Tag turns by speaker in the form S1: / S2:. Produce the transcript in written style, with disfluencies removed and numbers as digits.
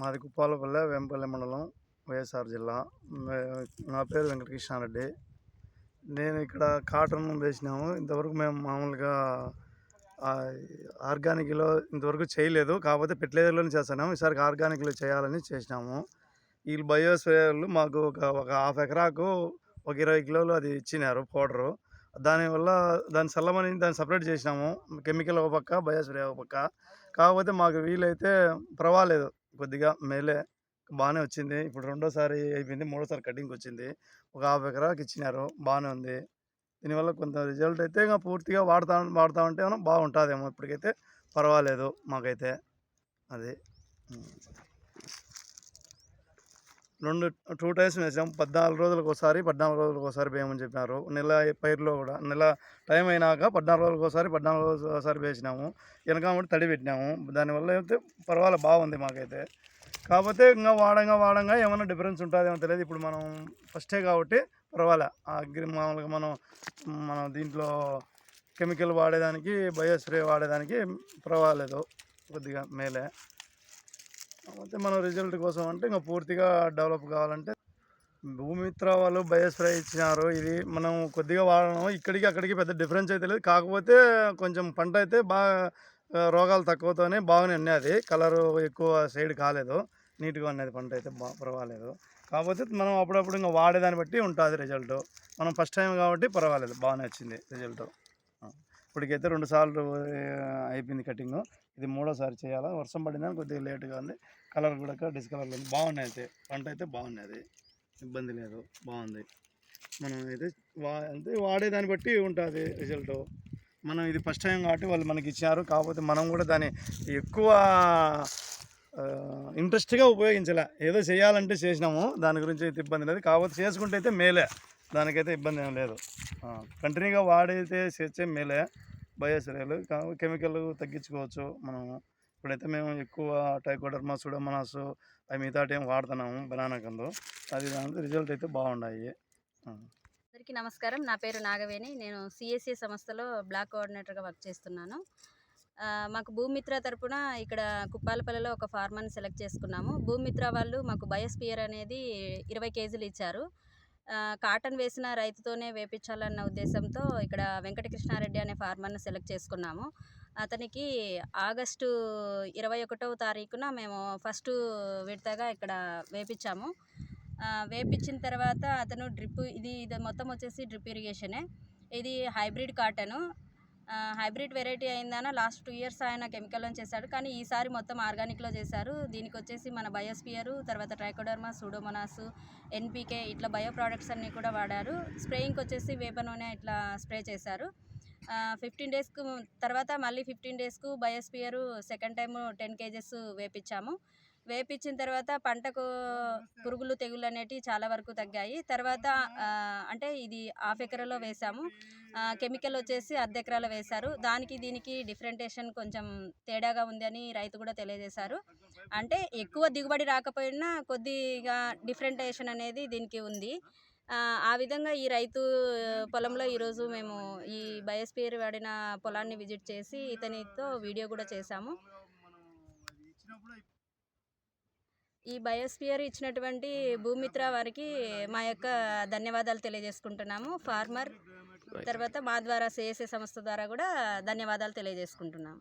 S1: మాది కుప్పాలపల్లె, వేంపల్లె మండలం, వైఎస్ఆర్ జిల్లా. నా పేరు వెంకటకృష్ణారెడ్డి. నేను ఇక్కడ కాటన్ వేసినాము. ఇంతవరకు మేము మామూలుగా ఆర్గానిక్లో ఇంతవరకు చేయలేదు. కాకపోతే ఫెర్టిలైజర్లోనే చేస్తున్నాము. ఈసారి ఆర్గానిక్లో చేయాలని చేసినాము. వీళ్ళు బయోస్ప్రేయర్లు మాకు ఒక హాఫ్ ఎకరాకు ఒక 20 కిలోలు అది ఇచ్చినారు పౌడరు. దానివల్ల దాన్ని చల్లమని దాన్ని సపరేట్ చేసినాము. కెమికల్ ఒక పక్క, బయోస్ప్రే ఒక పక్క. కాకపోతే మాకు వీలైతే పర్వాలేదు, కొద్దిగా మేలే, బాగానే వచ్చింది. ఇప్పుడు రెండోసారి అయిపోయింది, మూడోసారి కటింగ్కి వచ్చింది. ఒక హాఫ్ ఎకరాకి ఇచ్చినారు, బాగానే ఉంది. దీనివల్ల కొంత రిజల్ట్ అయితే ఇంకా పూర్తిగా వాడుతూ ఉంటే బాగుంటుందేమో. ఇప్పటికైతే పర్వాలేదు మాకైతే. అది 2 టైమ్స్ వేసాం. 14 రోజులకు ఒకసారి వేయమని చెప్పినారు. నెల పైరులో కూడా నెల టైం అయినాక 14 రోజులకు ఒకసారి వేసినాము. వెనక తడి పెట్టినాము. దానివల్ల అయితే పర్వాలేదు, బాగుంది మాకైతే. కాకపోతే ఇంకా వాడంగా ఏమైనా డిఫరెన్స్ ఉంటుందేమో తెలియదు. ఇప్పుడు మనం ఫస్టే కాబట్టి పర్వాలే. మామూలుగా మనం దీంట్లో కెమికల్ వాడేదానికి, బయోస్ప్రే వాడేదానికి పర్వాలేదు, కొద్దిగా మేలే. కాకపోతే మనం రిజల్ట్ కోసం అంటే ఇంకా పూర్తిగా డెవలప్ కావాలంటే భూమిత్ర వాళ్ళు బయోస్ప్రే ఇచ్చినారు. ఇది మనం కొద్దిగా వాడడం, ఇక్కడికి అక్కడికి పెద్ద డిఫరెన్స్ అయితే లేదు. కాకపోతే కొంచెం పంట అయితే బాగా రోగాలు తక్కువతోనే బాగానే ఉన్నది. కలరు ఎక్కువ షేడ్ కాలేదు, నీట్గా ఉన్నది పంట అయితే, పర్వాలేదు. కాకపోతే మనం అప్పుడప్పుడు ఇంకా వాడేదాన్ని బట్టి ఉంటుంది రిజల్ట్. మనం ఫస్ట్ టైం కాబట్టి పర్వాలేదు, బాగానే వచ్చింది రిజల్ట్. ఇప్పటికైతే 2 సార్లు అయిపోయింది కటింగ్. ఇది 3వసారి చేయాలా. వర్షం పడిందని కొద్దిగా లేట్గా ఉంది. కలర్ కూడా డిస్కలర్లో ఉంది. బాగున్నాయి అయితే, పంట అయితే బాగున్నది, ఇబ్బంది లేదు, బాగుంది. మనం అయితే వాడేదాన్ని బట్టి ఉంటుంది రిజల్ట్. మనం ఇది ఫస్ట్ టైం కాబట్టి వాళ్ళు మనకి ఇచ్చారు. కాకపోతే మనం కూడా దాన్ని ఎక్కువ ఇంట్రెస్ట్గా ఉపయోగించలే. ఏదో చేయాలంటే చేసినాము, దాని గురించి అయితే ఇబ్బంది లేదు. కాకపోతే చేసుకుంటే అయితే మేలే, దానికైతే ఇబ్బంది ఏం లేదు. కంటిన్యూగా వాడితే చేసే మేలే బయోస్ప్రేలు. కెమికల్ తగ్గించుకోవచ్చు మనం. ఇప్పుడైతే మేము ఎక్కువ ట్రైకోడర్మా, సూడోమోనాస్, అవి మిగతాటి ఏం వాడుతున్నాము బనానా కందు. అది దాంట్లో రిజల్ట్ అయితే బాగున్నాయి.
S2: అందరికీ నమస్కారం. నా పేరు నాగవేణి. నేను సిఎస్సి సంస్థలో బ్లాక్ కోఆర్డినేటర్గా వర్క్ చేస్తున్నాను. మాకు భూమిత్ర తరపున ఇక్కడ కుప్పాలపల్లిలో ఒక ఫార్మర్ని సెలెక్ట్ చేసుకున్నాము. భూమిత్ర వాళ్ళు మాకు బయోస్పియర్ అనేది 20 కేజీలు ఇచ్చారు. కాటన్ వేసిన రైతుతోనే వేపించాలన్న ఉద్దేశంతో ఇక్కడ వెంకటకృష్ణారెడ్డి అనే ఫార్మర్ని సెలెక్ట్ చేసుకున్నాము. అతనికి ఆగస్టు 21వ తారీఖున మేము ఫస్ట్ విడతగా ఇక్కడ వేపించాము. వేపించిన తర్వాత అతను ఇది మొత్తం వచ్చేసి డ్రిప్ ఇరిగేషనే. ఇది హైబ్రిడ్ కాటను. హైబ్రిడ్ వెరైటీ అయిందన లాస్ట్ 2 ఇయర్స్ ఆయన కెమికల్లో చేశాడు, కానీ ఈసారి మొత్తం ఆర్గానిక్లో చేశారు. దీనికి వచ్చేసి మన బయోస్పియరు, తర్వాత ట్రైకోడర్మా, సూడోమోనాస్, ఎన్పికే ఇట్లా బయో ప్రోడక్ట్స్ అన్నీ కూడా వాడారు. స్ప్రేయింగ్కి వచ్చేసి వేప నూనె ఇట్లా స్ప్రే చేశారు. 15 డేస్కు తర్వాత మళ్ళీ 15 డేస్కు బయోస్పియరు సెకండ్ టైం 10 కేజెస్ వేపించాము. వేపించిన తర్వాత పంటకు పురుగులు, తెగుళ్ళు అనేటివి చాలా వరకు తగ్గాయి. తర్వాత అంటే ఇది హాఫ్ ఎకరాలో వేసాము. కెమికల్ వచ్చేసి అర్ధ ఎకరాలో వేశారు. దానికి దీనికి డిఫరెంటేషన్ కొంచెం తేడాగా ఉంది అని రైతు కూడా తెలియజేశారు. అంటే ఎక్కువ దిగుబడి రాకపోయినా కొద్దిగా డిఫరెంటేషన్ అనేది దీనికి ఉంది. ఆ విధంగా ఈ రైతు పొలంలో ఈరోజు మేము ఈ బయోస్పియర్ వాడిన పొలాన్ని విజిట్ చేసి ఇతనితో వీడియో కూడా చేశాము. ఈ బయోస్పియర్ ఇచ్చినటువంటి భూమిత్ర వారికి మా యొక్క ధన్యవాదాలు తెలియజేసుకుంటున్నాము. ఫార్మర్ తర్వాత మా ద్వారా సిఎస్సి సంస్థ ద్వారా కూడా ధన్యవాదాలు తెలియజేసుకుంటున్నాము.